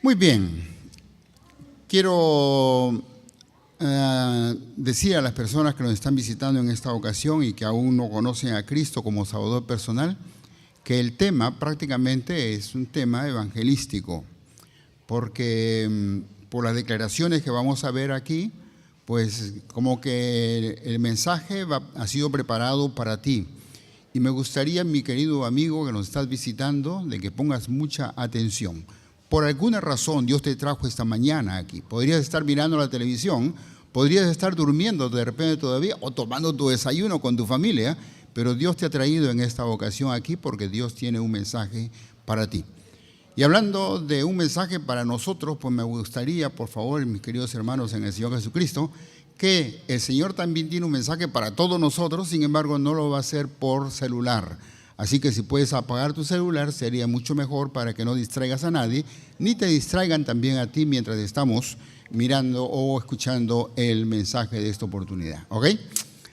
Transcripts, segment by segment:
Muy bien, quiero decir a las personas que nos están visitando en esta ocasión y que aún no conocen a Cristo como Salvador personal, que el tema prácticamente es un tema evangelístico, porque por las declaraciones que vamos a ver aquí, pues como que el mensaje ha sido preparado para ti. Y me gustaría, mi querido amigo que nos estás visitando, de que pongas mucha atención. Por alguna razón Dios te trajo esta mañana aquí. Podrías estar mirando la televisión, podrías estar durmiendo de repente todavía o tomando tu desayuno con tu familia, pero Dios te ha traído en esta ocasión aquí porque Dios tiene un mensaje para ti. Y hablando de un mensaje para nosotros, pues me gustaría, por favor, mis queridos hermanos en el Señor Jesucristo, que el Señor también tiene un mensaje para todos nosotros, sin embargo no lo va a hacer por celular. Así que si puedes apagar tu celular sería mucho mejor para que no distraigas a nadie, ni te distraigan también a ti mientras estamos mirando o escuchando el mensaje de esta oportunidad. ¿Ok?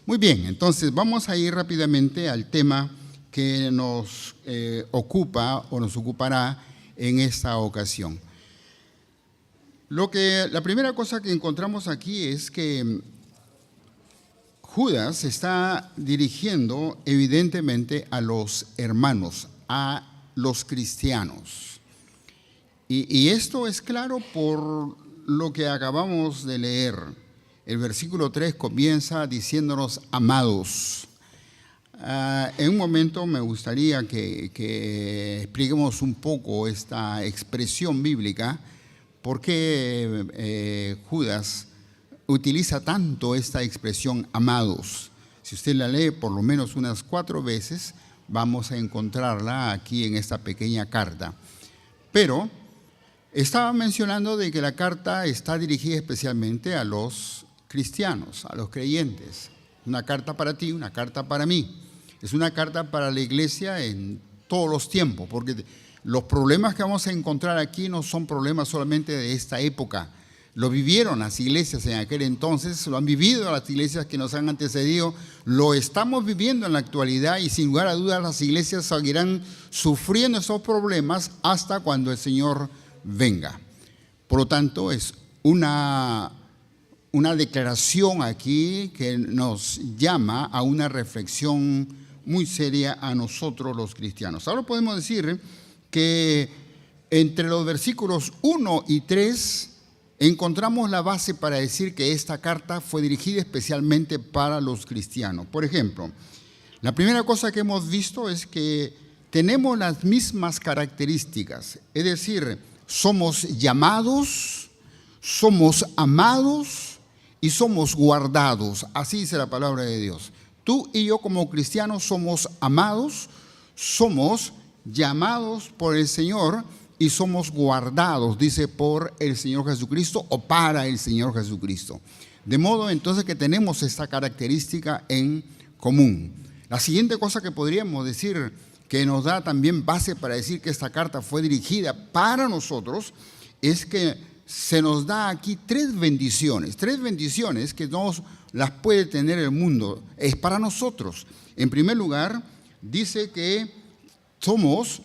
Muy bien, entonces vamos a ir rápidamente al tema que nos ocupa o nos ocupará en esta ocasión. La primera cosa que encontramos aquí es que Judas se está dirigiendo evidentemente a los hermanos, a los cristianos. Y esto es claro por lo que acabamos de leer. El versículo 3 comienza diciéndonos amados. En un momento me gustaría que expliquemos un poco esta expresión bíblica, por qué Judas utiliza tanto esta expresión amados. Si usted la lee por lo menos unas 4 veces, vamos a encontrarla aquí en esta pequeña carta. Pero estaba mencionando de que la carta está dirigida especialmente a los cristianos, a los creyentes. Una carta para ti, una carta para mí. Es una carta para la iglesia en todos los tiempos, porque los problemas que vamos a encontrar aquí no son problemas solamente de esta época. Lo vivieron las iglesias en aquel entonces, lo han vivido las iglesias que nos han antecedido, lo estamos viviendo en la actualidad y sin lugar a dudas las iglesias seguirán sufriendo esos problemas hasta cuando el Señor venga. Por lo tanto, es una declaración aquí que nos llama a una reflexión muy seria a nosotros los cristianos. Ahora podemos decir que entre los versículos 1 y 3 encontramos la base para decir que esta carta fue dirigida especialmente para los cristianos. Por ejemplo, la primera cosa que hemos visto es que tenemos las mismas características, es decir, somos llamados, somos amados y somos guardados. Así dice la palabra de Dios. Tú y yo como cristianos somos amados, somos llamados por el Señor y somos guardados, dice, por el Señor Jesucristo o para el Señor Jesucristo. De modo entonces que tenemos esta característica en común. La siguiente cosa que podríamos decir que nos da también base para decir que esta carta fue dirigida para nosotros es que se nos da aquí 3 bendiciones que no las puede tener el mundo, es para nosotros. En primer lugar, dice que somos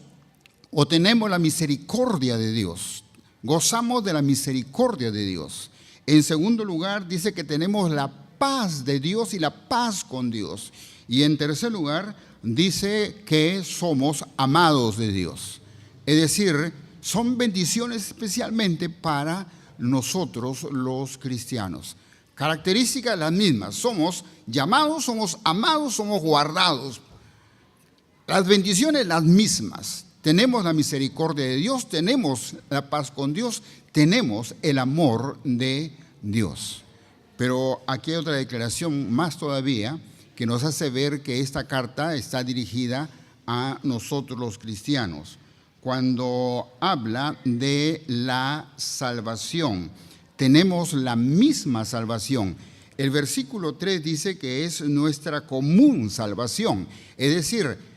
o tenemos la misericordia de Dios, gozamos de la misericordia de Dios. En segundo lugar, dice que tenemos la paz de Dios y la paz con Dios. Y en tercer lugar, dice que somos amados de Dios. Es decir, son bendiciones especialmente para nosotros los cristianos. Características las mismas, somos llamados, somos amados, somos guardados. Las bendiciones las mismas. Tenemos la misericordia de Dios, tenemos la paz con Dios, tenemos el amor de Dios. Pero aquí hay otra declaración más todavía que nos hace ver que esta carta está dirigida a nosotros los cristianos. Cuando habla de la salvación, tenemos la misma salvación. El versículo 3 dice que es nuestra común salvación, es decir,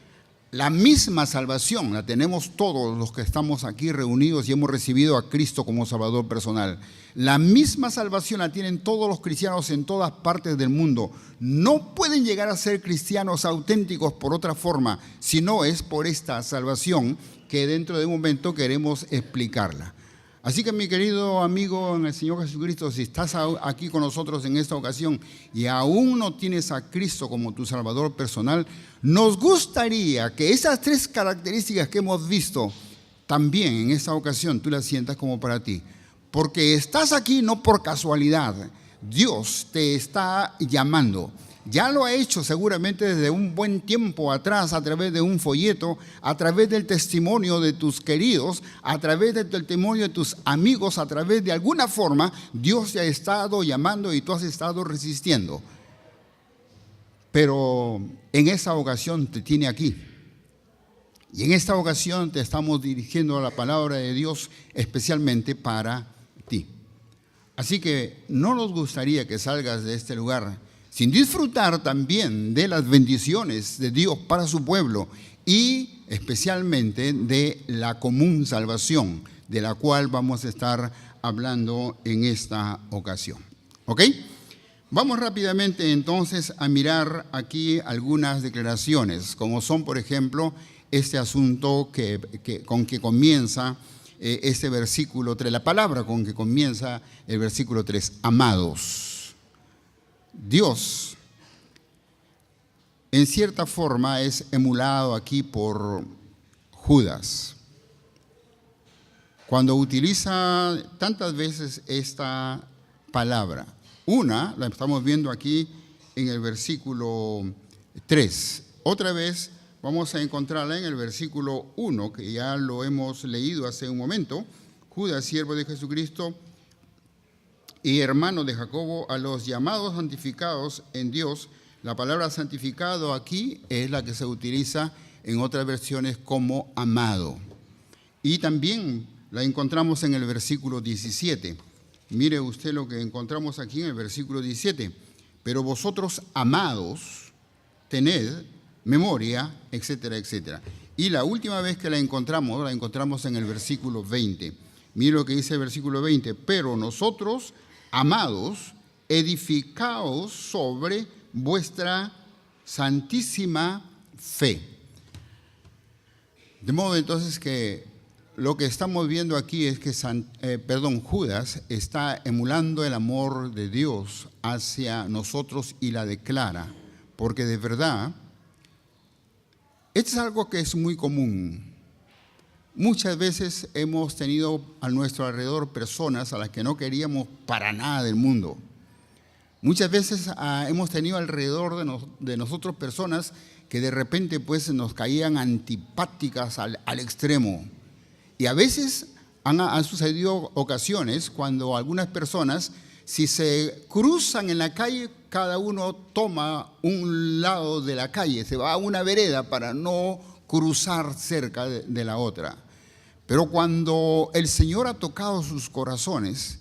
la misma salvación la tenemos todos los que estamos aquí reunidos y hemos recibido a Cristo como Salvador personal. La misma salvación la tienen todos los cristianos en todas partes del mundo. No pueden llegar a ser cristianos auténticos por otra forma, si no es por esta salvación que dentro de un momento queremos explicarla. Así que mi querido amigo en el Señor Jesucristo, si estás aquí con nosotros en esta ocasión y aún no tienes a Cristo como tu Salvador personal, nos gustaría que esas 3 características que hemos visto también en esta ocasión tú las sientas como para ti. Porque estás aquí no por casualidad. Dios te está llamando. Ya lo ha hecho seguramente desde un buen tiempo atrás a través de un folleto, a través del testimonio de tus queridos, a través del testimonio de tus amigos, a través de alguna forma, Dios te ha estado llamando y tú has estado resistiendo. Pero en esta ocasión te tiene aquí. Y en esta ocasión te estamos dirigiendo a la palabra de Dios especialmente para ti. Así que no nos gustaría que salgas de este lugar sin disfrutar también de las bendiciones de Dios para su pueblo y especialmente de la común salvación, de la cual vamos a estar hablando en esta ocasión. ¿Ok? Vamos rápidamente entonces a mirar aquí algunas declaraciones, como son, por ejemplo, este asunto con que comienza este versículo 3, la palabra con que comienza el versículo 3, amados. Dios, en cierta forma, es emulado aquí por Judas, cuando utiliza tantas veces esta palabra. Una, la estamos viendo aquí en el versículo 3. Otra vez vamos a encontrarla en el versículo 1, que ya lo hemos leído hace un momento. Judas, siervo de Jesucristo y hermano de Jacobo, a los llamados santificados en Dios. La palabra santificado aquí es la que se utiliza en otras versiones como amado. Y también la encontramos en el versículo 17. Mire usted lo que encontramos aquí en el versículo 17. Pero vosotros, amados, tened memoria, etcétera, etcétera. Y la última vez que la encontramos en el versículo 20. Mire lo que dice el versículo 20. Pero nosotros, amados, edificaos sobre vuestra santísima fe. De modo entonces que lo que estamos viendo aquí es que Judas está emulando el amor de Dios hacia nosotros y la declara, porque de verdad, esto es algo que es muy común. Muchas veces hemos tenido a nuestro alrededor personas a las que no queríamos para nada del mundo. Muchas veces hemos tenido alrededor de nosotros personas que de repente pues nos caían antipáticas al extremo. Y a veces han sucedido ocasiones cuando algunas personas, si se cruzan en la calle, cada uno toma un lado de la calle, se va a una vereda para no cruzar cerca de la otra. Pero cuando el Señor ha tocado sus corazones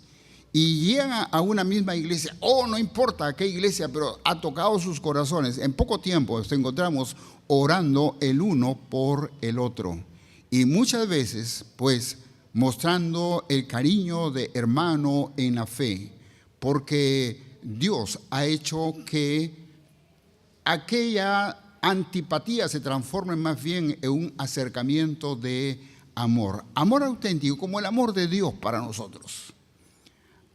y llegan a una misma iglesia, no importa qué iglesia, pero ha tocado sus corazones, en poco tiempo nos encontramos orando el uno por el otro. Y muchas veces, pues, mostrando el cariño de hermano en la fe, porque Dios ha hecho que aquella antipatía se transforme más bien en un acercamiento de amor. Amor auténtico, como el amor de Dios para nosotros.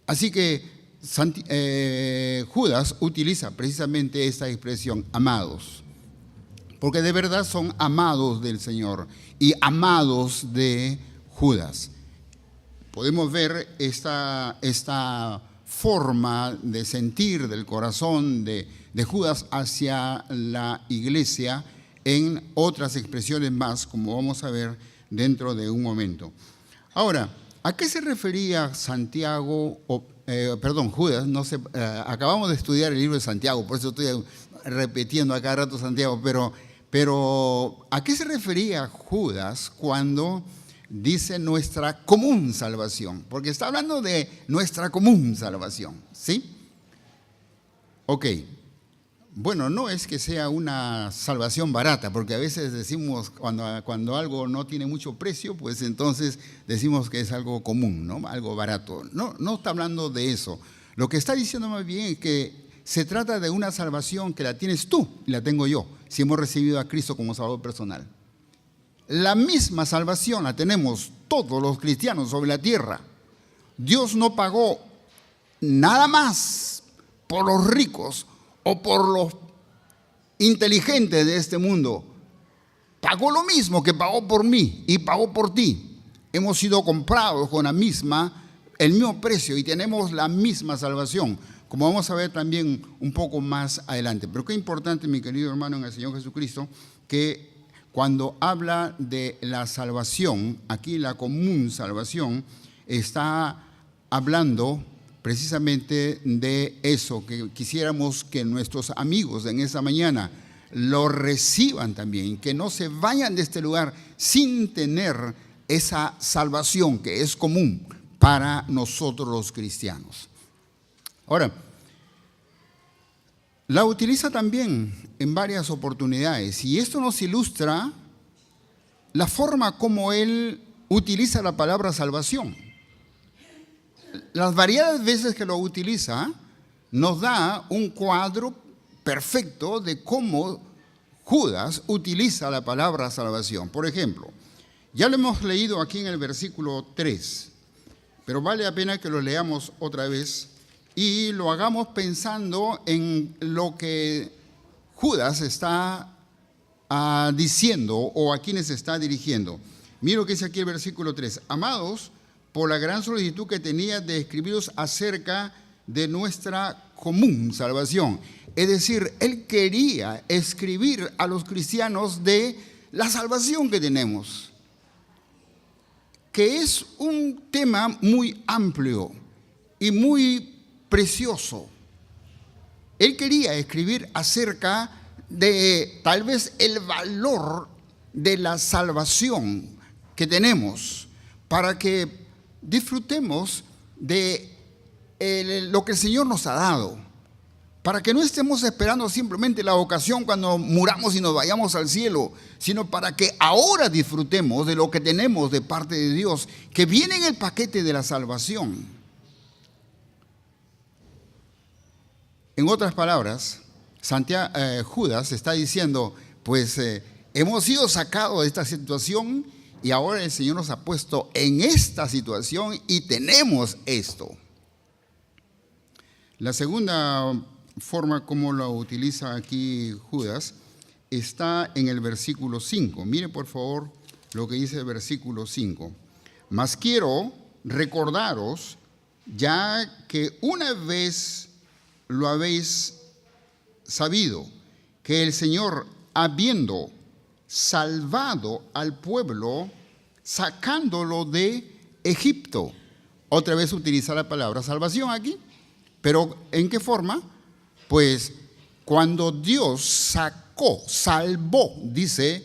Así que Judas utiliza precisamente esta expresión, amados, porque de verdad son amados del Señor y amados de Judas. Podemos ver esta forma de sentir del corazón de Judas hacia la iglesia en otras expresiones más, como vamos a ver dentro de un momento. Ahora, ¿a qué se refería Judas? No sé, acabamos de estudiar el libro de Santiago, por eso estoy repitiendo a cada rato Santiago, pero ¿a qué se refería Judas cuando dice nuestra común salvación? Porque está hablando de nuestra común salvación, ¿sí? Ok. Bueno, no es que sea una salvación barata, porque a veces decimos, cuando algo no tiene mucho precio, pues entonces decimos que es algo común, ¿no? Algo barato. No está hablando de eso. Lo que está diciendo más bien es que se trata de una salvación que la tienes tú y la tengo yo, si hemos recibido a Cristo como Salvador personal. La misma salvación la tenemos todos los cristianos sobre la tierra. Dios no pagó nada más por los ricos o por los inteligentes de este mundo. Pagó lo mismo que pagó por mí y pagó por ti. Hemos sido comprados con el mismo precio y tenemos la misma salvación, como vamos a ver también un poco más adelante. Pero qué importante, mi querido hermano en el Señor Jesucristo, que cuando habla de la salvación, aquí la común salvación, está hablando precisamente de eso, que quisiéramos que nuestros amigos en esa mañana lo reciban también, que no se vayan de este lugar sin tener esa salvación que es común para nosotros los cristianos. Ahora, la utiliza también en varias oportunidades y esto nos ilustra la forma como él utiliza la palabra salvación. Las variadas veces que lo utiliza nos da un cuadro perfecto de cómo Judas utiliza la palabra salvación. Por ejemplo, ya lo hemos leído aquí en el versículo 3, pero vale la pena que lo leamos otra vez y lo hagamos pensando en lo que Judas está diciendo o a quienes se está dirigiendo. Mira lo que dice aquí el versículo 3. Amados, por la gran solicitud que tenía de escribiros acerca de nuestra común salvación. Es decir, él quería escribir a los cristianos de la salvación que tenemos, que es un tema muy amplio y muy precioso. Él quería escribir acerca de tal vez el valor de la salvación que tenemos para que disfrutemos de lo que el Señor nos ha dado, para que no estemos esperando simplemente la ocasión cuando muramos y nos vayamos al cielo, sino para que ahora disfrutemos de lo que tenemos de parte de Dios, que viene en el paquete de la salvación. En otras palabras, Judas está diciendo, pues hemos sido sacados de esta situación y ahora el Señor nos ha puesto en esta situación y tenemos esto. La segunda forma como lo utiliza aquí Judas está en el versículo 5. Mire por favor lo que dice el versículo 5. Mas quiero recordaros, ya que una vez lo habéis sabido, que el Señor, habiendo salvado al pueblo, sacándolo de Egipto. Otra vez utiliza la palabra salvación aquí, pero ¿en qué forma? Pues cuando Dios salvó, dice,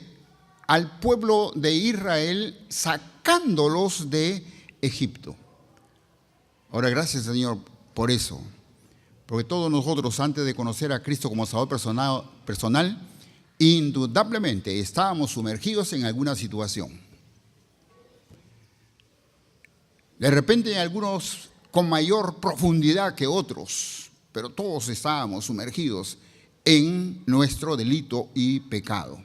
al pueblo de Israel, sacándolos de Egipto. Ahora, gracias, Señor, por eso. Porque todos nosotros, antes de conocer a Cristo como Salvador personal, indudablemente estábamos sumergidos en alguna situación. De repente, algunos con mayor profundidad que otros, pero todos estábamos sumergidos en nuestro delito y pecado.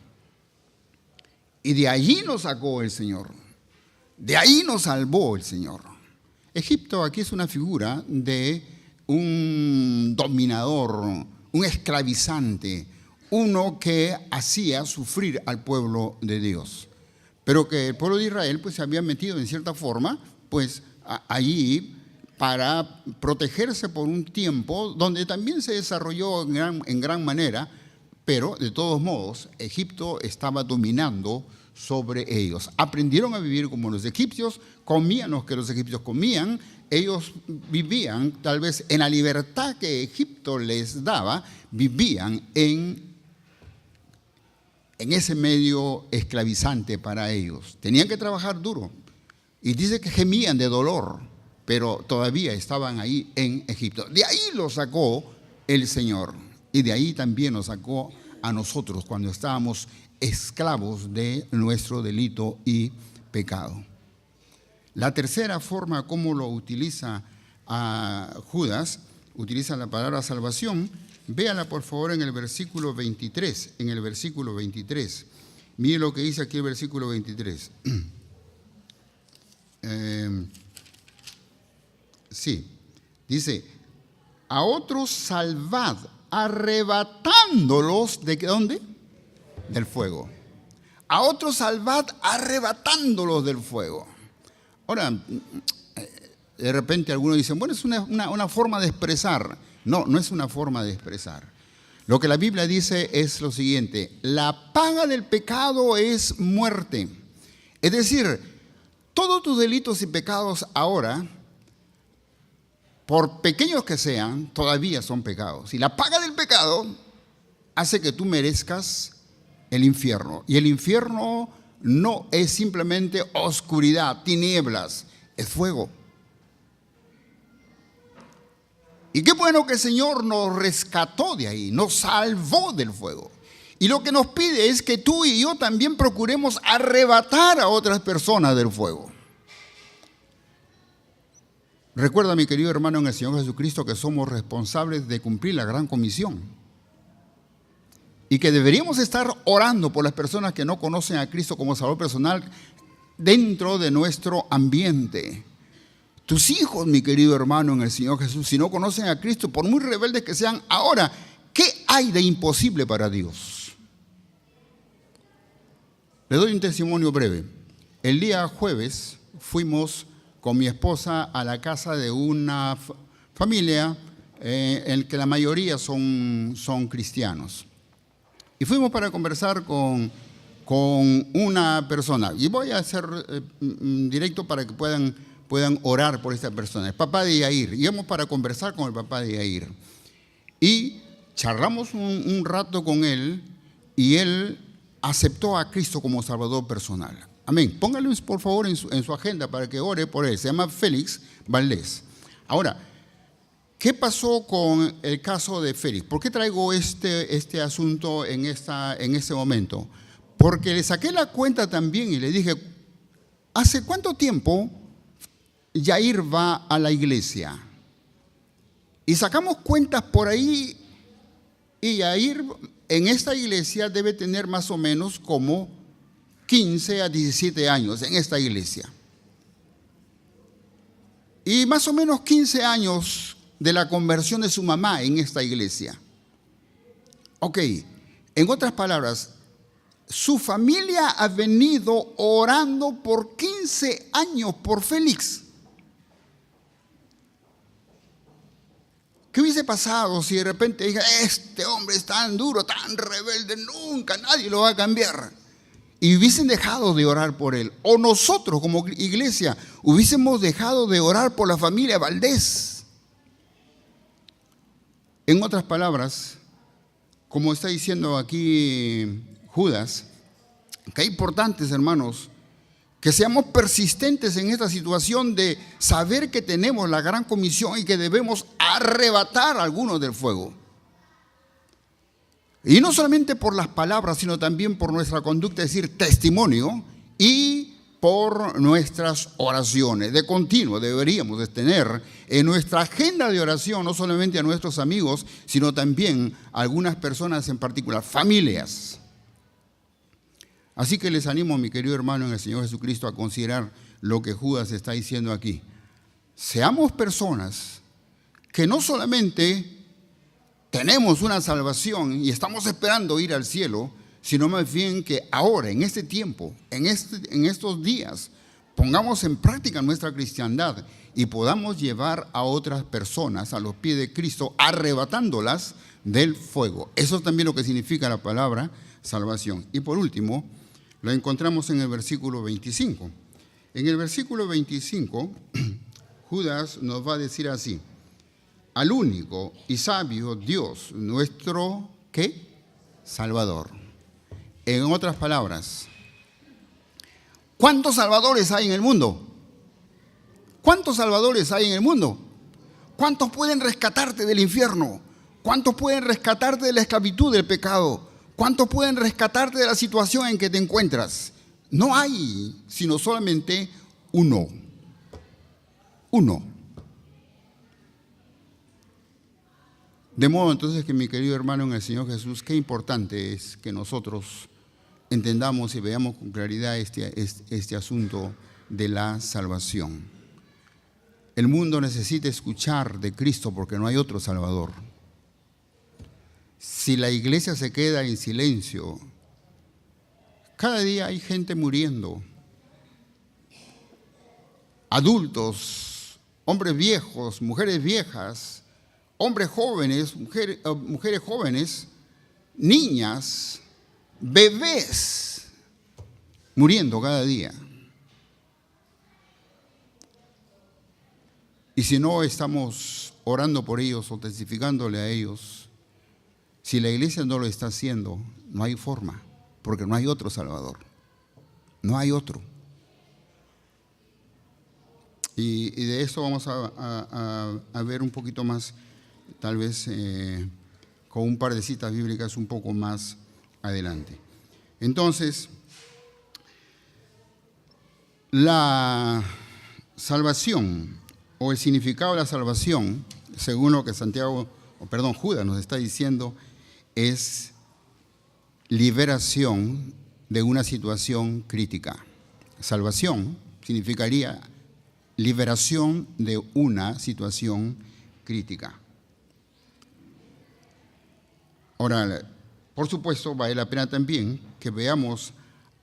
Y de allí nos sacó el Señor. De ahí nos salvó el Señor. Egipto aquí es una figura de un dominador, un esclavizante, uno que hacía sufrir al pueblo de Dios. Pero que el pueblo de Israel pues se había metido en cierta forma pues allí para protegerse por un tiempo donde también se desarrolló en gran manera, pero de todos modos Egipto estaba dominando sobre ellos. Aprendieron a vivir como los egipcios, comían lo que los egipcios comían, ellos vivían tal vez en la libertad que Egipto les daba, vivían en ese medio esclavizante para ellos. Tenían que trabajar duro y dice que gemían de dolor, pero todavía estaban ahí en Egipto. De ahí los sacó el Señor y de ahí también nos sacó a nosotros cuando estábamos esclavos de nuestro delito y pecado. La tercera forma como lo utiliza Judas, utiliza la palabra salvación. Véala por favor en el versículo 23. En el versículo 23. Mire lo que dice aquí el versículo 23. Sí, dice, a otros salvad, arrebatándolos, ¿de dónde? Del fuego. A otros salvad, arrebatándolos del fuego. Ahora, de repente algunos dicen, bueno, es una forma de expresar. No, no es una forma de expresar. Lo que la Biblia dice es lo siguiente: la paga del pecado es muerte. Es decir, todos tus delitos y pecados ahora, por pequeños que sean, todavía son pecados. Y la paga del pecado hace que tú merezcas el infierno. Y el infierno no es simplemente oscuridad, tinieblas, es fuego. Y qué bueno que el Señor nos rescató de ahí, nos salvó del fuego. Y lo que nos pide es que tú y yo también procuremos arrebatar a otras personas del fuego. Recuerda, mi querido hermano en el Señor Jesucristo, que somos responsables de cumplir la gran comisión. Y que deberíamos estar orando por las personas que no conocen a Cristo como Salvador personal dentro de nuestro ambiente. Tus hijos, mi querido hermano en el Señor Jesús, si no conocen a Cristo, por muy rebeldes que sean ahora, ¿qué hay de imposible para Dios? Le doy un testimonio breve. El día jueves fuimos con mi esposa a la casa de una familia en que la mayoría son cristianos. Y fuimos para conversar con una persona. Y voy a hacer directo para que puedan orar por esta persona. El papá de Yair. Íbamos para conversar con el papá de Yair. Y charlamos un rato con él y él aceptó a Cristo como Salvador personal. Amén. Póngalo por favor en su agenda para que ore por él. Se llama Félix Valdés. Ahora, ¿qué pasó con el caso de Félix? ¿Por qué traigo este asunto en este momento? Porque le saqué la cuenta también y le dije, ¿hace cuánto tiempo Yair va a la iglesia? Y sacamos cuentas por ahí y Yair en esta iglesia debe tener más o menos como 15 a 17 años en esta iglesia. Y más o menos 15 años de la conversión de su mamá en esta iglesia. Ok, en otras palabras, su familia ha venido orando por 15 años por Félix. ¿Qué hubiese pasado si de repente dije, este hombre es tan duro, tan rebelde, nunca nadie lo va a cambiar? Y hubiesen dejado de orar por él. O nosotros como iglesia hubiésemos dejado de orar por la familia Valdés. En otras palabras, como está diciendo aquí Judas, que importantes, hermanos, que seamos persistentes en esta situación de saber que tenemos la gran comisión y que debemos arrebatar a algunos del fuego. Y no solamente por las palabras, sino también por nuestra conducta, es decir, testimonio, y por nuestras oraciones. De continuo deberíamos de tener en nuestra agenda de oración no solamente a nuestros amigos, sino también a algunas personas en particular, familias. Así que les animo, mi querido hermano en el Señor Jesucristo, a considerar lo que Judas está diciendo aquí. Seamos personas que no solamente tenemos una salvación y estamos esperando ir al cielo, sino más bien que ahora, en este tiempo, en estos días, pongamos en práctica nuestra cristiandad y podamos llevar a otras personas a los pies de Cristo, arrebatándolas del fuego. Eso es también lo que significa la palabra salvación. Y por último, lo encontramos en el versículo 25. En el versículo 25, Judas nos va a decir así: al único y sabio Dios, nuestro, ¿qué? Salvador. En otras palabras, ¿cuántos salvadores hay en el mundo? ¿Cuántos salvadores hay en el mundo? ¿Cuántos pueden rescatarte del infierno? ¿Cuántos pueden rescatarte de la esclavitud del pecado? ¿Cuántos pueden rescatarte de la situación en que te encuentras? No hay, sino solamente uno. Uno. De modo entonces que, mi querido hermano en el Señor Jesús, qué importante es que nosotros entendamos y veamos con claridad este asunto de la salvación. El mundo necesita escuchar de Cristo porque no hay otro Salvador. Si la iglesia se queda en silencio, cada día hay gente muriendo. Adultos, hombres viejos, mujeres viejas, hombres jóvenes, mujeres jóvenes, niñas, bebés, muriendo cada día. Y si no estamos orando por ellos o testificándole a ellos, si la iglesia no lo está haciendo, no hay forma, porque no hay otro Salvador. No hay otro. Y de eso vamos a ver un poquito más, tal vez con un par de citas bíblicas un poco más adelante. Entonces, la salvación o el significado de la salvación, según lo que Judas nos está diciendo, es liberación de una situación crítica. Salvación significaría liberación de una situación crítica. Ahora, por supuesto, vale la pena también que veamos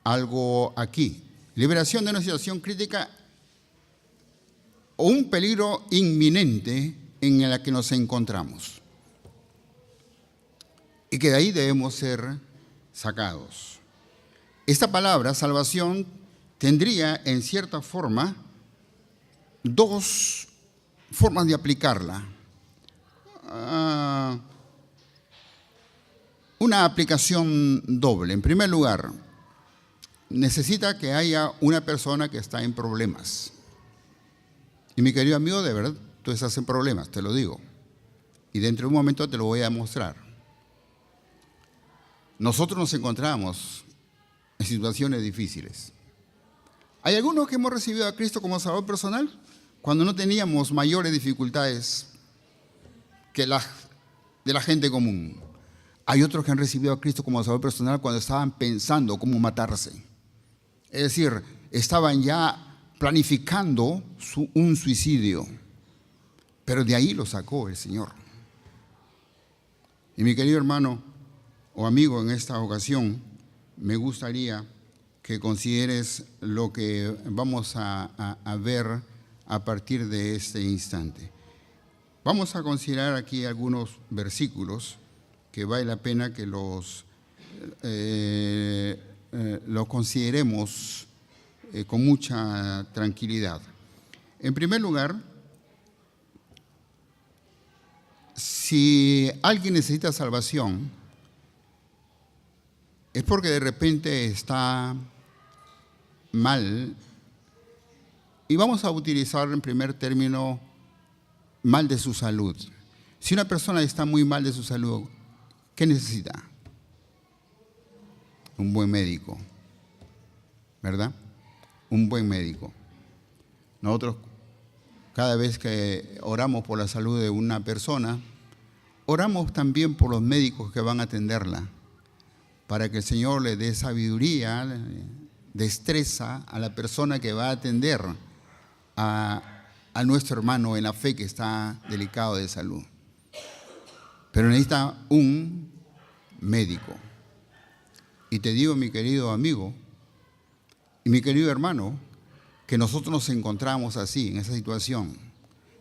algo aquí. Liberación de una situación crítica o un peligro inminente en la que nos encontramos. Y que de ahí debemos ser sacados. Esta palabra, salvación, tendría en cierta forma dos formas de aplicarla. Una aplicación doble. En primer lugar, necesita que haya una persona que está en problemas. Y mi querido amigo, de verdad, tú estás en problemas, te lo digo. Y dentro de un momento te lo voy a mostrar. Nosotros nos encontramos en situaciones difíciles. Hay algunos que hemos recibido a Cristo como Salvador personal cuando no teníamos mayores dificultades que de la gente común. Hay otros que han recibido a Cristo como Salvador personal cuando estaban pensando cómo matarse. Es decir, estaban ya planificando un suicidio. Pero de ahí lo sacó el Señor. Y mi querido hermano o amigo, en esta ocasión, me gustaría que consideres lo que vamos a ver a partir de este instante. Vamos a considerar aquí algunos versículos que vale la pena que los consideremos con mucha tranquilidad. En primer lugar, si alguien necesita salvación, es porque de repente está mal, y vamos a utilizar en primer término mal de su salud. Si una persona está muy mal de su salud, ¿qué necesita? Un buen médico, ¿verdad? Un buen médico. Nosotros, cada vez que oramos por la salud de una persona, oramos también por los médicos que van a atenderla, para que el Señor le dé sabiduría, destreza a la persona que va a atender a nuestro hermano en la fe que está delicado de salud. Pero necesita un médico. Y te digo, mi querido amigo y mi querido hermano, que nosotros nos encontramos así, en esa situación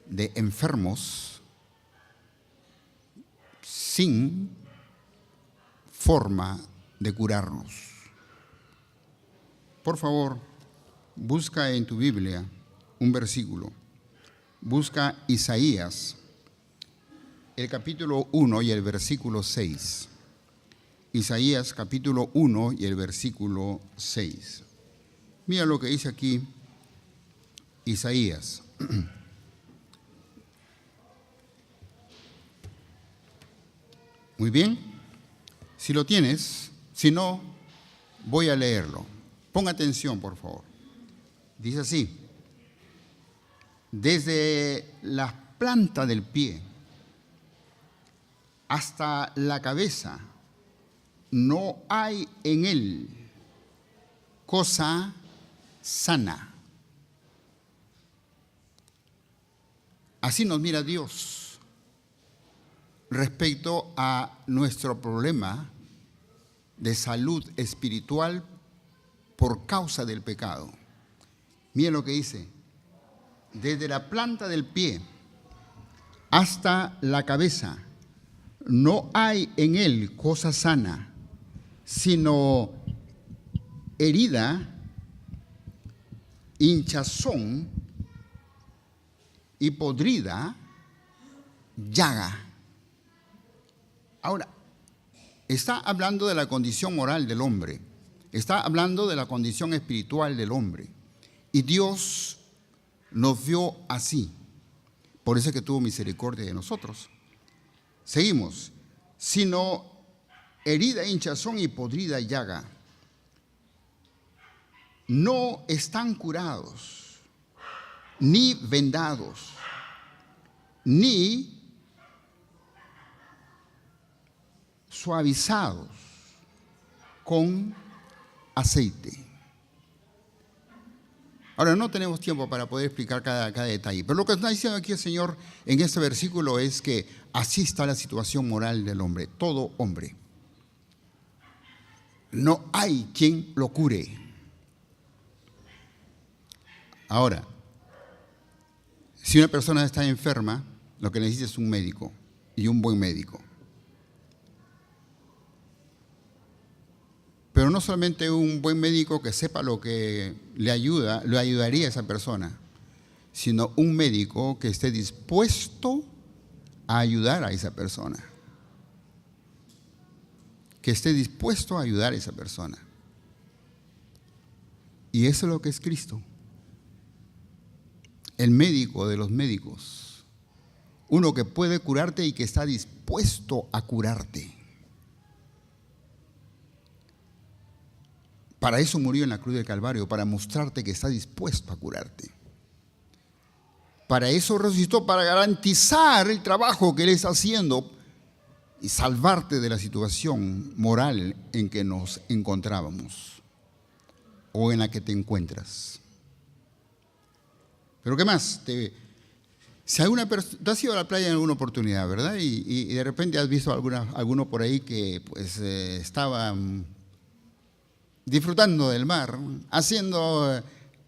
de enfermos sin forma de curarnos. Por favor, busca en tu Biblia un versículo. Busca Isaías, el capítulo 1 y el versículo 6. Isaías capítulo 1 y el versículo 6. Mira lo que dice aquí Isaías. Muy bien. Si lo tienes, si no, voy a leerlo. Ponga atención, por favor. Dice así: desde la planta del pie hasta la cabeza, no hay en él cosa sana. Así nos mira Dios respecto a nuestro problema de salud espiritual por causa del pecado. Miren lo que dice: desde la planta del pie hasta la cabeza no hay en él cosa sana, sino herida, hinchazón y podrida llaga. Ahora, está hablando de la condición moral del hombre, está hablando de la condición espiritual del hombre. Y Dios nos vio así. Por eso es que tuvo misericordia de nosotros. Seguimos. Sino herida, hinchazón y podrida llaga. No están curados, ni vendados, ni suavizados con aceite. Ahora, no tenemos tiempo para poder explicar cada detalle, pero lo que está diciendo aquí el Señor en este versículo es que así está la situación moral del hombre, todo hombre. No hay quien lo cure. Ahora, si una persona está enferma, lo que necesita es un médico, y un buen médico. Pero no solamente un buen médico que sepa lo que le ayudaría a esa persona, sino un médico que esté dispuesto a ayudar a esa persona. Que esté dispuesto a ayudar a esa persona. Y eso es lo que es Cristo. El médico de los médicos. Uno que puede curarte y que está dispuesto a curarte. Para eso murió en la cruz del Calvario, para mostrarte que está dispuesto a curarte. Para eso resucitó, para garantizar el trabajo que Él está haciendo y salvarte de la situación moral en que nos encontrábamos o en la que te encuentras. Pero ¿qué más? Si alguna persona, te has ido a la playa en alguna oportunidad, ¿verdad? Y de repente has visto alguno por ahí que pues estaba disfrutando del mar, haciendo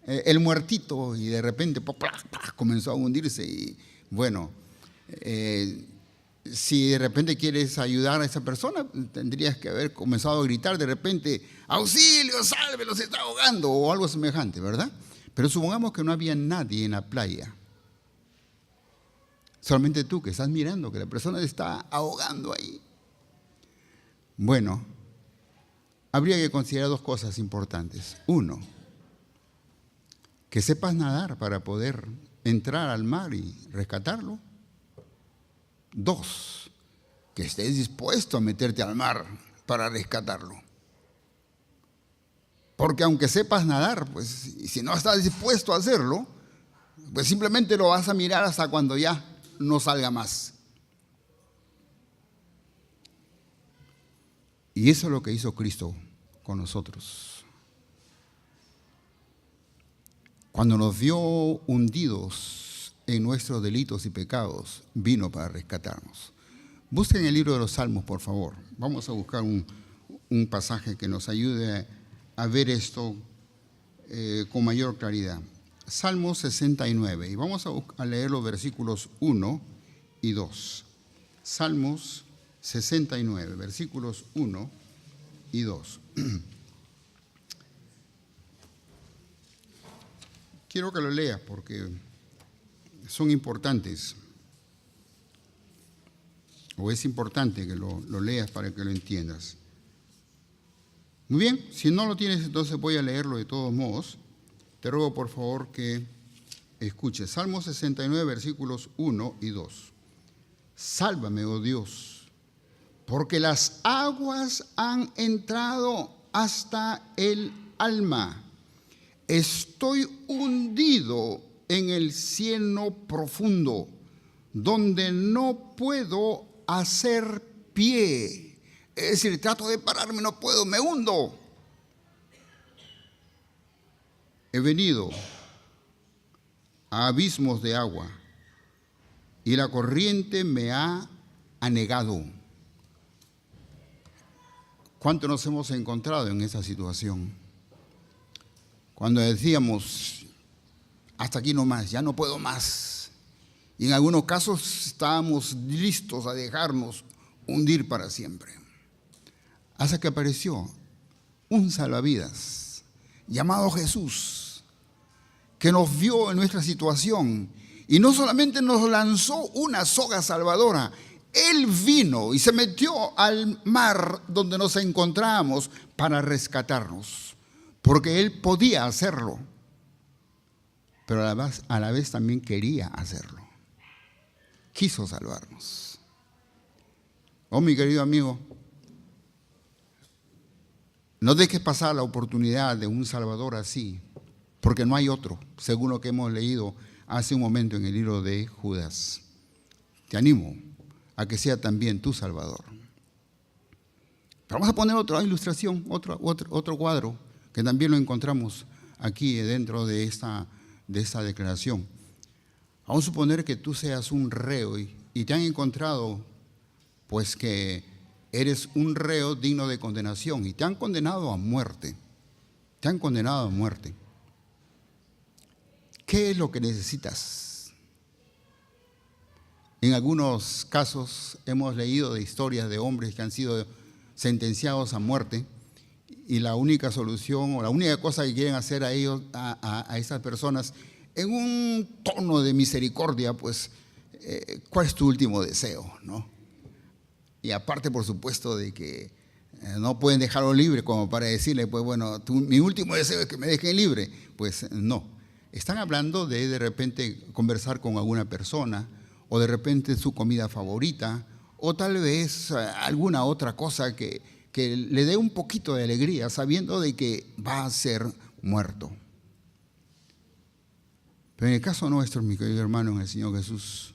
el muertito, y de repente comenzó a hundirse. Y bueno, si de repente quieres ayudar a esa persona, tendrías que haber comenzado a gritar de repente: ¡auxilio, sálvelo, se está ahogando! O algo semejante, ¿verdad? Pero supongamos que no había nadie en la playa. Solamente tú que estás mirando que la persona se está ahogando ahí. Bueno, habría que considerar dos cosas importantes. Uno, que sepas nadar para poder entrar al mar y rescatarlo. Dos, que estés dispuesto a meterte al mar para rescatarlo. Porque aunque sepas nadar, pues si no estás dispuesto a hacerlo, pues simplemente lo vas a mirar hasta cuando ya no salga más. Y eso es lo que hizo Cristo con nosotros. Cuando nos vio hundidos en nuestros delitos y pecados, vino para rescatarnos. Busquen el libro de los Salmos, por favor. Vamos a buscar un pasaje que nos ayude a ver esto con mayor claridad. Salmo 69, y vamos a leer los versículos 1 y 2. Salmos 69, versículos 1 y 2. Quiero que lo leas porque son importantes, o es importante que lo leas para que lo entiendas. Muy bien, si no lo tienes, entonces voy a leerlo de todos modos. Te ruego por favor que escuches. Salmo 69, versículos 1 y 2. Sálvame, oh Dios, porque las aguas han entrado hasta el alma. Estoy hundido en el cieno profundo, donde no puedo hacer pie. Es decir, trato de pararme, no puedo, me hundo. He venido a abismos de agua, y la corriente me ha anegado. ¿Cuánto nos hemos encontrado en esa situación? Cuando decíamos, hasta aquí no más, ya no puedo más. Y en algunos casos estábamos listos a dejarnos hundir para siempre. Hasta que apareció un salvavidas llamado Jesús, que nos vio en nuestra situación y no solamente nos lanzó una soga salvadora, Él vino y se metió al mar donde nos encontrábamos para rescatarnos, porque Él podía hacerlo, pero a la vez también quería hacerlo. Quiso salvarnos. Oh, mi querido amigo, no dejes pasar la oportunidad de un Salvador así, porque no hay otro, según lo que hemos leído hace un momento en el libro de Judas. Te animo a que sea también tu Salvador. Pero vamos a poner otra ilustración, otro cuadro, que también lo encontramos aquí dentro de esta declaración. Vamos a suponer que tú seas un reo y te han encontrado, pues que eres un reo digno de condenación y te han condenado a muerte. Te han condenado a muerte. ¿Qué es lo que necesitas? En algunos casos hemos leído de historias de hombres que han sido sentenciados a muerte y la única solución o la única cosa que quieren hacer a ellos, a esas personas, en un tono de misericordia, pues, ¿cuál es tu último deseo, no? Y aparte, por supuesto, de que no pueden dejarlo libre como para decirle, pues bueno, mi último deseo es que me dejen libre. Pues no. Están hablando de repente conversar con alguna persona, o de repente su comida favorita, o tal vez alguna otra cosa que le dé un poquito de alegría, sabiendo de que va a ser muerto. Pero en el caso nuestro, mi querido hermano, en el Señor Jesús,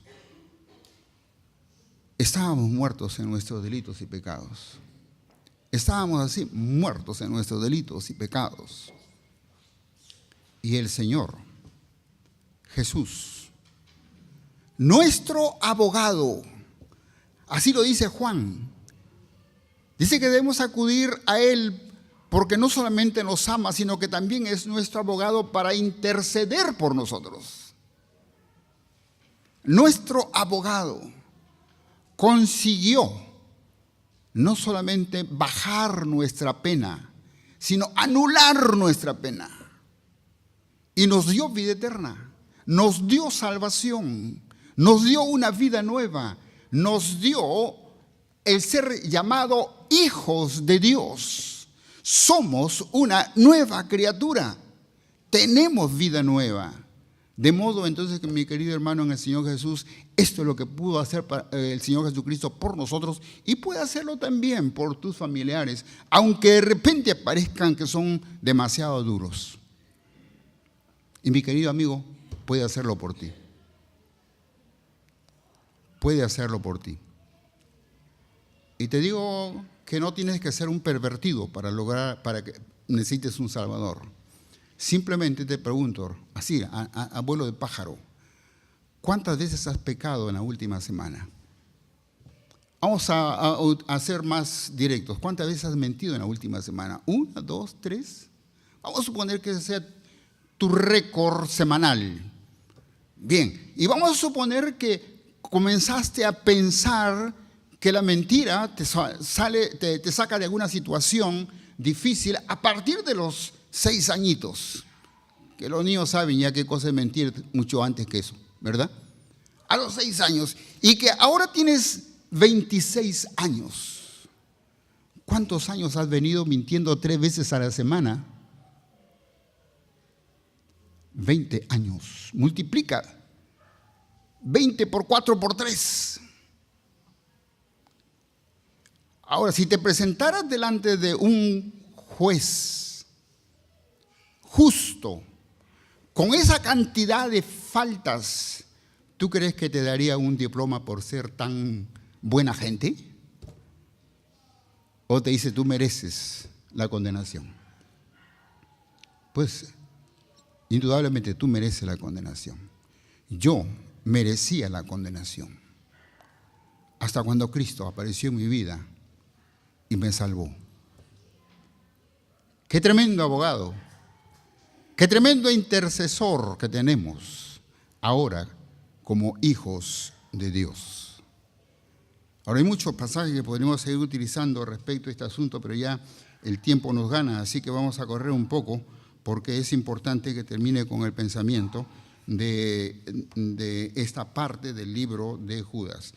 estábamos muertos en nuestros delitos y pecados. Estábamos así, muertos en nuestros delitos y pecados. Y el Señor, Jesús, nuestro abogado, así lo dice Juan, dice que debemos acudir a Él porque no solamente nos ama, sino que también es nuestro abogado para interceder por nosotros. Nuestro abogado consiguió no solamente bajar nuestra pena, sino anular nuestra pena. Y nos dio vida eterna, nos dio salvación, nos dio una vida nueva, nos dio el ser llamado hijos de Dios. Somos una nueva criatura, tenemos vida nueva. De modo entonces que mi querido hermano en el Señor Jesús, esto es lo que pudo hacer el Señor Jesucristo por nosotros y puede hacerlo también por tus familiares, aunque de repente parezcan que son demasiado duros. Y mi querido amigo puede hacerlo por ti. Puede hacerlo por ti. Y te digo que no tienes que ser un pervertido para que necesites un Salvador. Simplemente te pregunto, así, a vuelo de pájaro, ¿cuántas veces has pecado en la última semana? Vamos a ser más directos. ¿Cuántas veces has mentido en la última semana? ¿1, 2, 3? Vamos a suponer que ese sea tu récord semanal. Bien, y vamos a suponer que comenzaste a pensar que la mentira te saca de alguna situación difícil a partir de los 6 añitos, que los niños saben ya qué cosa es mentir mucho antes que eso, ¿verdad? A los 6 años, y que ahora tienes 26 años. ¿Cuántos años has venido mintiendo 3 veces a la semana? 20 años. Multiplica 20 por 4 por 3. Ahora, si te presentaras delante de un juez justo, con esa cantidad de faltas, ¿tú crees que te daría un diploma por ser tan buena gente? ¿O te dice, tú mereces la condenación? Pues, indudablemente tú mereces la condenación. Yo merecía la condenación. Hasta cuando Cristo apareció en mi vida y me salvó. Qué tremendo abogado, qué tremendo intercesor que tenemos ahora como hijos de Dios. Ahora hay muchos pasajes que podríamos seguir utilizando respecto a este asunto, pero ya el tiempo nos gana, así que vamos a correr un poco porque es importante que termine con el pensamiento de esta parte del libro de Judas.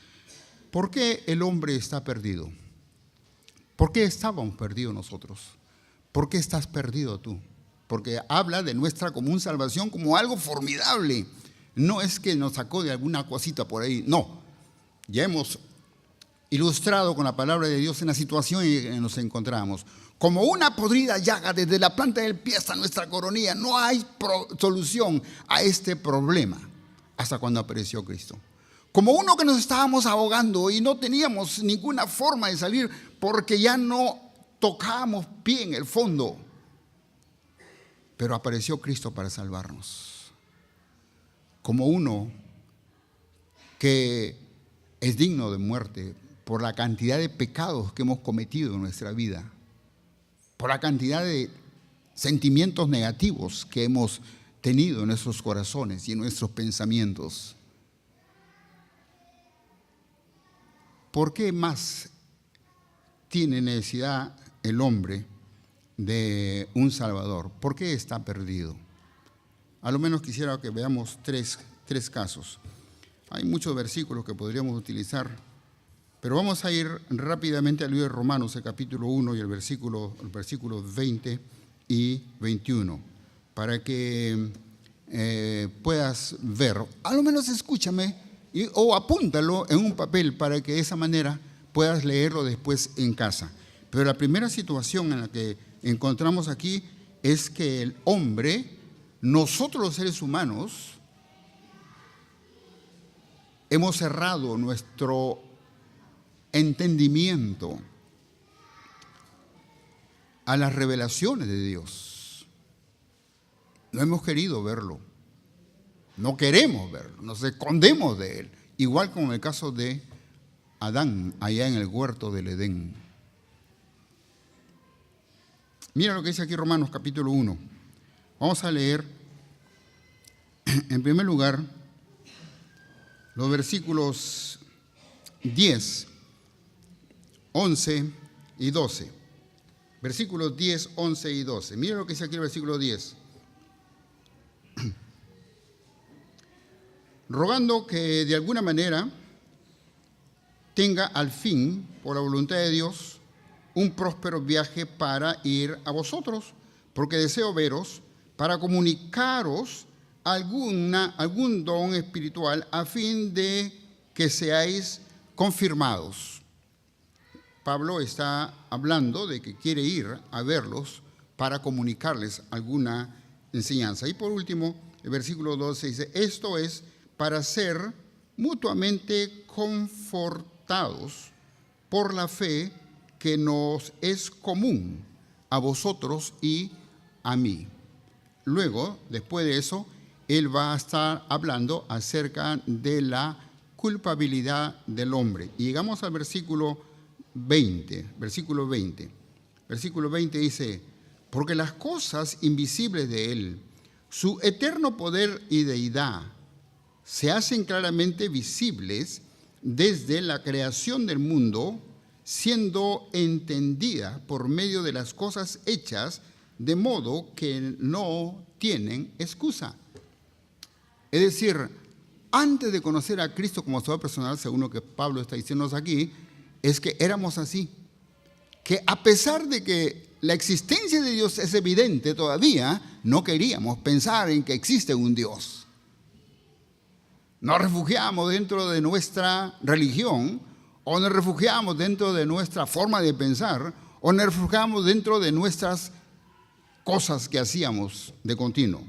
¿Por qué el hombre está perdido? ¿Por qué estábamos perdidos nosotros? ¿Por qué estás perdido tú? Porque habla de nuestra común salvación como algo formidable. No es que nos sacó de alguna cosita por ahí, no. Ya hemos ilustrado con la palabra de Dios en la situación en que nos encontramos. Como una podrida llaga desde la planta del pie hasta nuestra coronilla, no hay solución a este problema hasta cuando apareció Cristo. Como uno que nos estábamos ahogando y no teníamos ninguna forma de salir porque ya no tocábamos pie en el fondo. Pero apareció Cristo para salvarnos. Como uno que es digno de muerte por la cantidad de pecados que hemos cometido en nuestra vida, por la cantidad de sentimientos negativos que hemos tenido en nuestros corazones y en nuestros pensamientos. ¿Por qué más tiene necesidad el hombre de un Salvador? ¿Por qué está perdido? A lo menos quisiera que veamos tres casos. Hay muchos versículos que podríamos utilizar, pero vamos a ir rápidamente al libro de Romanos, el capítulo 1 y el versículo 20 y 21, para que puedas ver. A lo menos escúchame o apúntalo en un papel para que de esa manera puedas leerlo después en casa. Pero la primera situación en la que encontramos aquí es que el hombre, nosotros los seres humanos, hemos cerrado nuestro entendimiento a las revelaciones de Dios. No hemos querido verlo. No queremos verlo, nos escondemos de él. Igual como en el caso de Adán, allá en el huerto del Edén. Mira lo que dice aquí Romanos capítulo 1. Vamos a leer, en primer lugar, los versículos 10, 11 y 12. Versículos 10, 11 y 12. Mira lo que dice aquí el versículo 10. Rogando que de alguna manera tenga al fin, por la voluntad de Dios, un próspero viaje para ir a vosotros, porque deseo veros para comunicaros algún don espiritual a fin de que seáis confirmados. Pablo está hablando de que quiere ir a verlos para comunicarles alguna enseñanza. Y por último, el versículo 12 dice, esto es para ser mutuamente confortados por la fe que nos es común a vosotros y a mí. Luego, después de eso, él va a estar hablando acerca de la culpabilidad del hombre. Y llegamos al versículo 20. Versículo 20 dice, porque las cosas invisibles de él, su eterno poder y deidad, se hacen claramente visibles desde la creación del mundo, siendo entendida por medio de las cosas hechas, de modo que no tienen excusa. Es decir, antes de conocer a Cristo como Salvador personal, según lo que Pablo está diciéndonos aquí, es que éramos así. Que a pesar de que la existencia de Dios es evidente todavía, no queríamos pensar en que existe un Dios. Nos refugiamos dentro de nuestra religión, o nos refugiamos dentro de nuestra forma de pensar, o nos refugiamos dentro de nuestras cosas que hacíamos de continuo.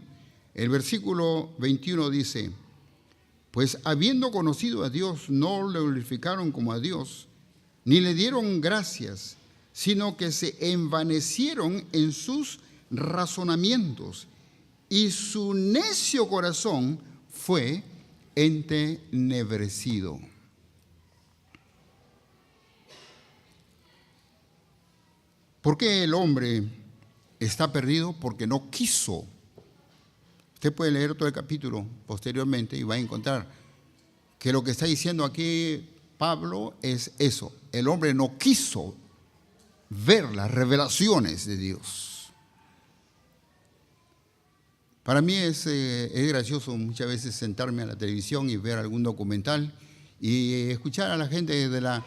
El versículo 21 dice, pues habiendo conocido a Dios, no le glorificaron como a Dios, ni le dieron gracias, sino que se envanecieron en sus razonamientos, y su necio corazón fue entenebrecido. ¿Por qué el hombre está perdido? Porque no quiso. Usted puede leer todo el capítulo posteriormente y va a encontrar que lo que está diciendo aquí Pablo es eso. El hombre no quiso ver las revelaciones de Dios. Para mí es gracioso muchas veces sentarme a la televisión y ver algún documental y escuchar a la gente de la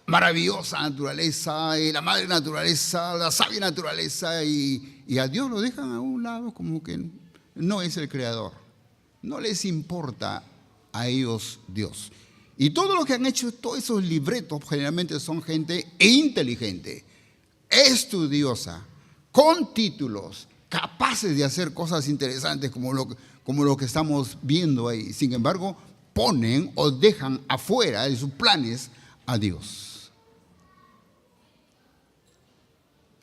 maravillosa naturaleza, y la madre naturaleza, la sabia naturaleza, y a Dios lo dejan a un lado como que no es el creador. No les importa a ellos Dios. Y todo lo que han hecho, todos esos libretos, generalmente son gente inteligente, estudiosa, con títulos, capaces de hacer cosas interesantes como lo que estamos viendo ahí. Sin embargo, ponen o dejan afuera de sus planes a Dios.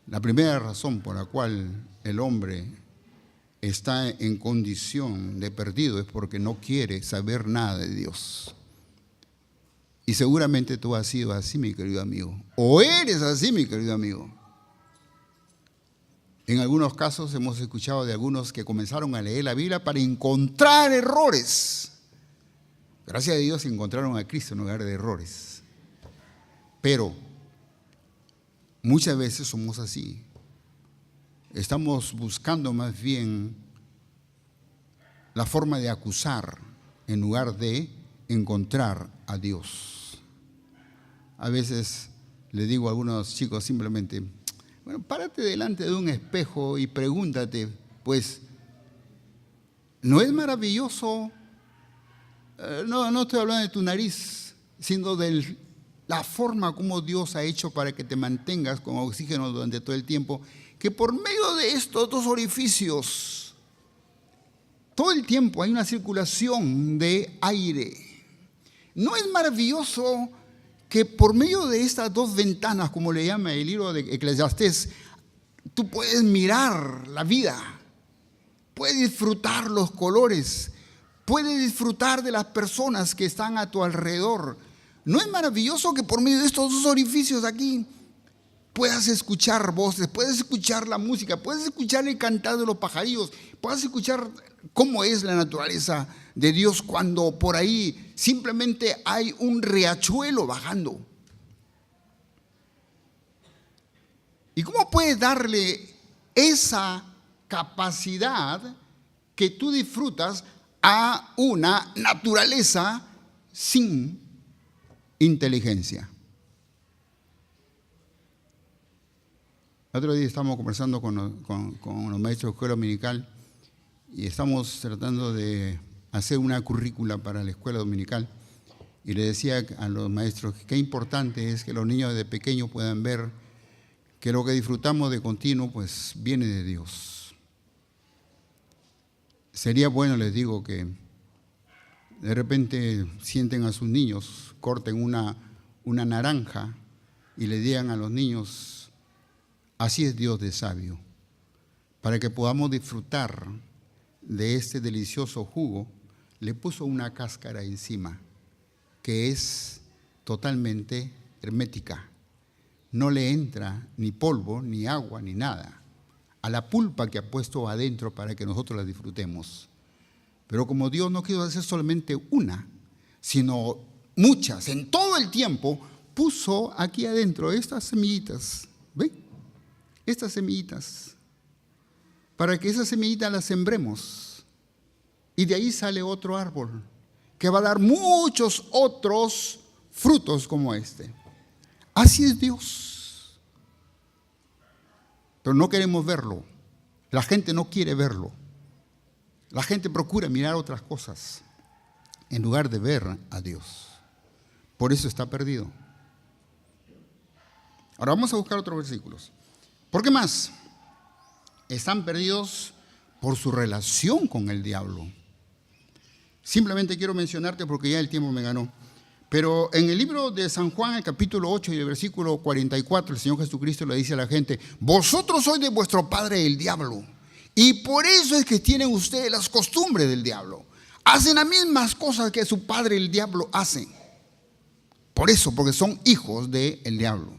La primera razón por la cual el hombre está en condición de perdido es porque no quiere saber nada de Dios. Y seguramente tú has sido así, mi querido amigo, o eres así, mi querido amigo. En algunos casos hemos escuchado de algunos que comenzaron a leer la Biblia para encontrar errores. Gracias a Dios encontraron a Cristo en lugar de errores. Pero muchas veces somos así. Estamos buscando más bien la forma de acusar en lugar de encontrar a Dios. A veces le digo a algunos chicos simplemente, bueno, párate delante de un espejo y pregúntate, pues, ¿no es maravilloso? No estoy hablando de tu nariz, sino de la forma como Dios ha hecho para que te mantengas con oxígeno durante todo el tiempo, que por medio de estos dos orificios, todo el tiempo hay una circulación de aire. ¿No es maravilloso que por medio de estas dos ventanas, como le llama el libro de Eclesiastés, tú puedes mirar la vida, puedes disfrutar los colores, puedes disfrutar de las personas que están a tu alrededor? ¿No es maravilloso que por medio de estos dos orificios aquí puedas escuchar voces, puedes escuchar la música, puedes escuchar el cantar de los pajarillos, puedes escuchar cómo es la naturaleza de Dios cuando por ahí simplemente hay un riachuelo bajando? ¿Y cómo puedes darle esa capacidad que tú disfrutas a una naturaleza sin inteligencia? El otro día estábamos conversando con los maestros de escuela dominical y estamos tratando de hacer una currícula para la escuela dominical, y le decía a los maestros que qué importante es que los niños de pequeños puedan ver que lo que disfrutamos de continuo pues viene de Dios. Sería bueno, les digo, que de repente sienten a sus niños, corten una naranja y le digan a los niños, así es Dios de sabio, para que podamos disfrutar de este delicioso jugo. Le puso una cáscara encima que es totalmente hermética. No le entra ni polvo, ni agua, ni nada a la pulpa que ha puesto adentro para que nosotros la disfrutemos. Pero como Dios no quiso hacer solamente una, sino muchas, en todo el tiempo, puso aquí adentro estas semillitas. ¿Ven? Estas semillitas, para que esas semillitas las sembremos, y de ahí sale otro árbol que va a dar muchos otros frutos como este. Así es Dios, pero no queremos verlo. La gente no quiere verlo. La gente procura mirar otras cosas en lugar de ver a Dios. Por eso está perdido. Ahora vamos a buscar otros versículos. ¿Por qué más? Están perdidos por su relación con el diablo. Simplemente quiero mencionarte porque ya el tiempo me ganó. Pero en el libro de San Juan, el capítulo 8 y el versículo 44, el Señor Jesucristo le dice a la gente: vosotros sois de vuestro padre el diablo, y por eso es que tienen ustedes las costumbres del diablo. Hacen las mismas cosas que su padre el diablo hace. Por eso, porque son hijos del diablo.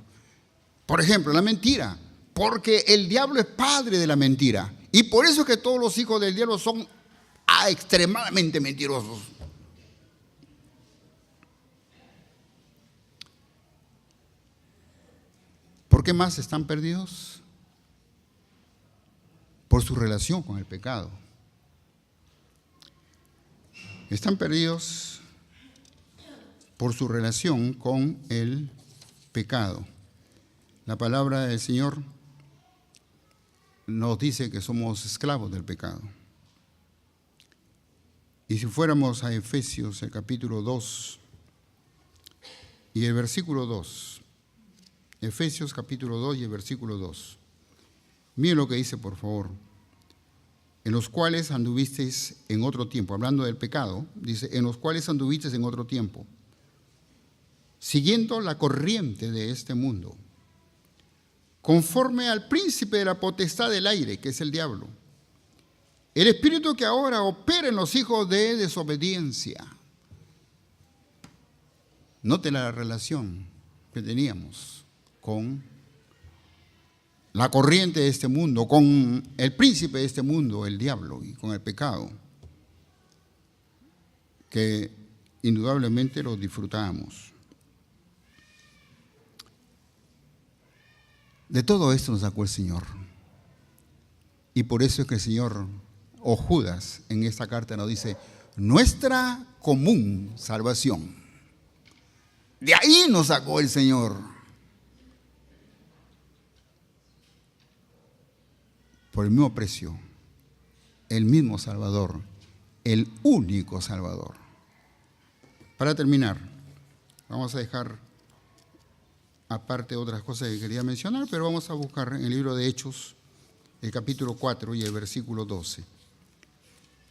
Por ejemplo, la mentira, porque el diablo es padre de la mentira. Y por eso es que todos los hijos del diablo son extremadamente mentirosos. ¿Por qué más están perdidos? Por su relación con el pecado. Están perdidos por su relación con el pecado. La palabra del Señor nos dice que somos esclavos del pecado. Y si fuéramos a Efesios, el capítulo 2 y el versículo 2, Efesios capítulo 2 y el versículo 2, miren lo que dice, por favor. En los cuales anduvisteis en otro tiempo, hablando del pecado, dice, en los cuales anduvisteis en otro tiempo, siguiendo la corriente de este mundo, conforme al príncipe de la potestad del aire, que es el diablo, el espíritu que ahora opera en los hijos de desobediencia. Note la relación que teníamos con la corriente de este mundo, con el príncipe de este mundo, el diablo, y con el pecado, que indudablemente lo disfrutábamos. De todo esto nos sacó el Señor. Y por eso es que el Señor, o Judas, en esta carta nos dice, nuestra común salvación. De ahí nos sacó el Señor. Por el mismo precio, el mismo Salvador, el único Salvador. Para terminar, vamos a dejar aparte otras cosas que quería mencionar, pero vamos a buscar en el libro de Hechos, el capítulo 4 y el versículo 12.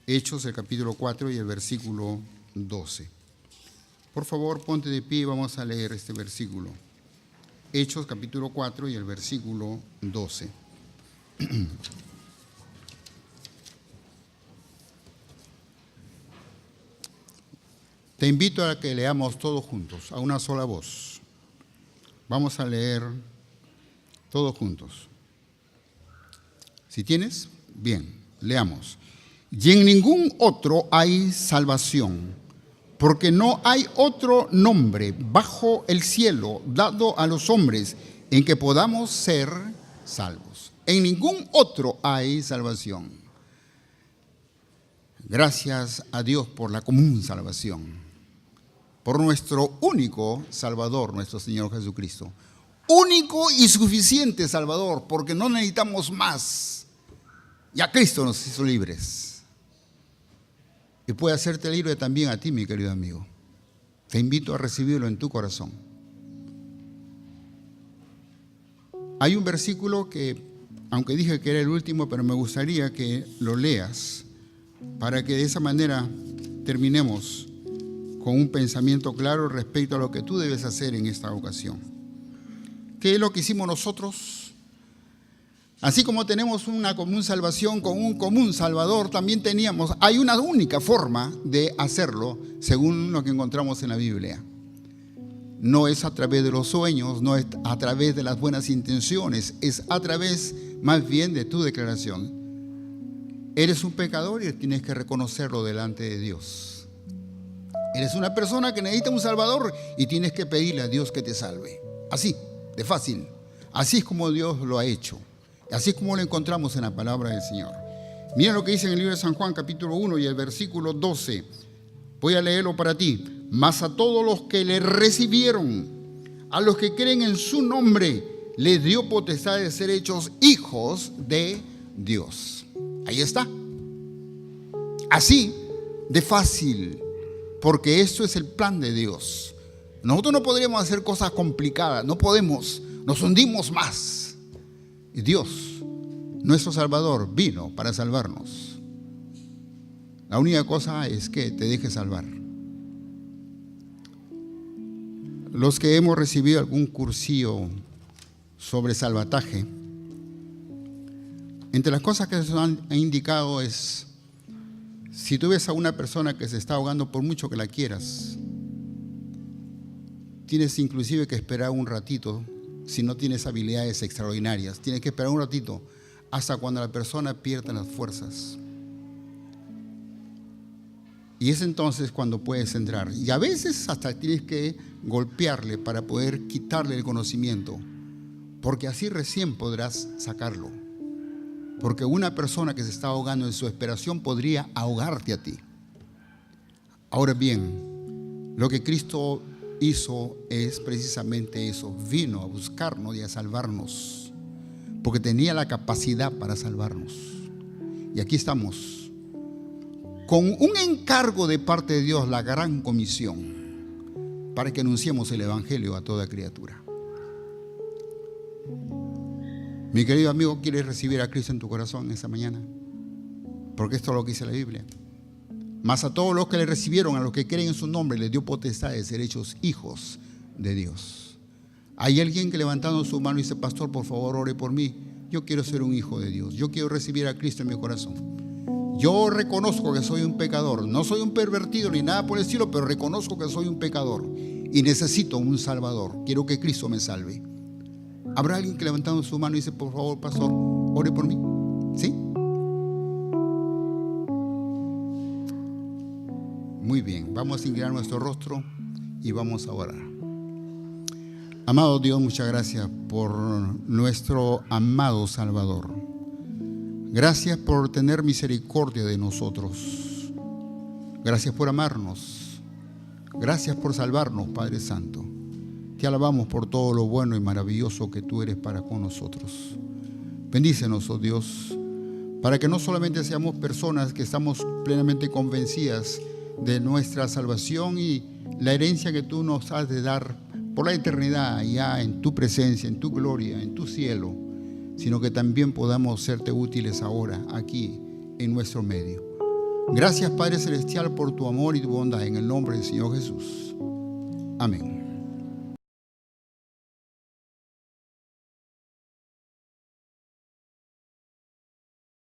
Hechos, el capítulo 4 y el versículo 12. Por favor, ponte de pie y vamos a leer este versículo. Hechos, capítulo 4 y el versículo 12. Te invito a que leamos todos juntos, a una sola voz. Vamos a leer todos juntos. Si tienes, bien, leamos. Y en ningún otro hay salvación, porque no hay otro nombre bajo el cielo dado a los hombres en que podamos ser salvos. En ningún otro hay salvación. Gracias a Dios por la común salvación, por nuestro único Salvador, nuestro Señor Jesucristo. Único y suficiente Salvador, porque no necesitamos más. Ya Cristo nos hizo libres. Y puede hacerte libre también a ti, mi querido amigo. Te invito a recibirlo en tu corazón. Hay un versículo que, aunque dije que era el último, pero me gustaría que lo leas para que de esa manera terminemos con un pensamiento claro respecto a lo que tú debes hacer en esta ocasión. ¿Qué es lo que hicimos nosotros? Así como tenemos una común salvación con un común Salvador, también hay una única forma de hacerlo según lo que encontramos en la Biblia. No es a través de los sueños, no es a través de las buenas intenciones, es a través más bien de tu declaración. Eres un pecador y tienes que reconocerlo delante de Dios. Eres una persona que necesita un Salvador y tienes que pedirle a Dios que te salve. Así, de fácil. Así es como Dios lo ha hecho. Así es como lo encontramos en la palabra del Señor. Mira lo que dice en el libro de San Juan, capítulo 1 y el versículo 12. Voy a leerlo para ti. Mas a todos los que le recibieron, a los que creen en su nombre, les dio potestad de ser hechos hijos de Dios. Ahí está. Así de fácil, porque esto es el plan de Dios. Nosotros no podríamos hacer cosas complicadas, no podemos, nos hundimos más. Y Dios, nuestro Salvador, vino para salvarnos. La única cosa es que te dejes salvar. Los que hemos recibido algún cursillo sobre salvataje, entre las cosas que se han indicado es Si tú ves a una persona que se está ahogando, por mucho que la quieras, tienes inclusive que esperar un ratito. Si no tienes habilidades extraordinarias, tienes que esperar un ratito hasta cuando la persona pierda las fuerzas. Y es entonces cuando puedes entrar. Y a veces hasta tienes que golpearle para poder quitarle el conocimiento, porque así recién podrás sacarlo. Porque una persona que se está ahogando en su desesperación podría ahogarte a ti. Ahora bien, lo que Cristo hizo es precisamente eso. Vino a buscarnos y a salvarnos, porque tenía la capacidad para salvarnos. Y aquí estamos con un encargo de parte de Dios, la gran comisión, para que anunciemos el evangelio a toda criatura. Mi querido amigo, ¿quieres recibir a Cristo en tu corazón esta mañana? Porque esto es lo que dice la Biblia. Mas a todos los que le recibieron, a los que creen en su nombre, les dio potestad de ser hechos hijos de Dios. Hay alguien que levantando su mano dice: pastor, por favor, ore por mí. Yo quiero ser un hijo de Dios. Yo quiero recibir a Cristo en mi corazón. Yo reconozco que soy un pecador. No soy un pervertido ni nada por el estilo, pero reconozco que soy un pecador y necesito un salvador. Quiero que Cristo me salve. ¿Habrá alguien que levantando su mano dice: por favor, pastor, ore por mí? ¿Sí? Muy bien, vamos a inclinar nuestro rostro y vamos a orar. Amado Dios, muchas gracias por nuestro amado Salvador. Gracias por tener misericordia de nosotros. Gracias por amarnos. Gracias por salvarnos, Padre Santo. Te alabamos por todo lo bueno y maravilloso que tú eres para con nosotros. Bendícenos, oh Dios, para que no solamente seamos personas que estamos plenamente convencidas de nuestra salvación y la herencia que tú nos has de dar por la eternidad allá en tu presencia, en tu gloria, en tu cielo, sino que también podamos serte útiles ahora, aquí, en nuestro medio. Gracias, Padre Celestial, por tu amor y tu bondad, en el nombre del Señor Jesús. Amén.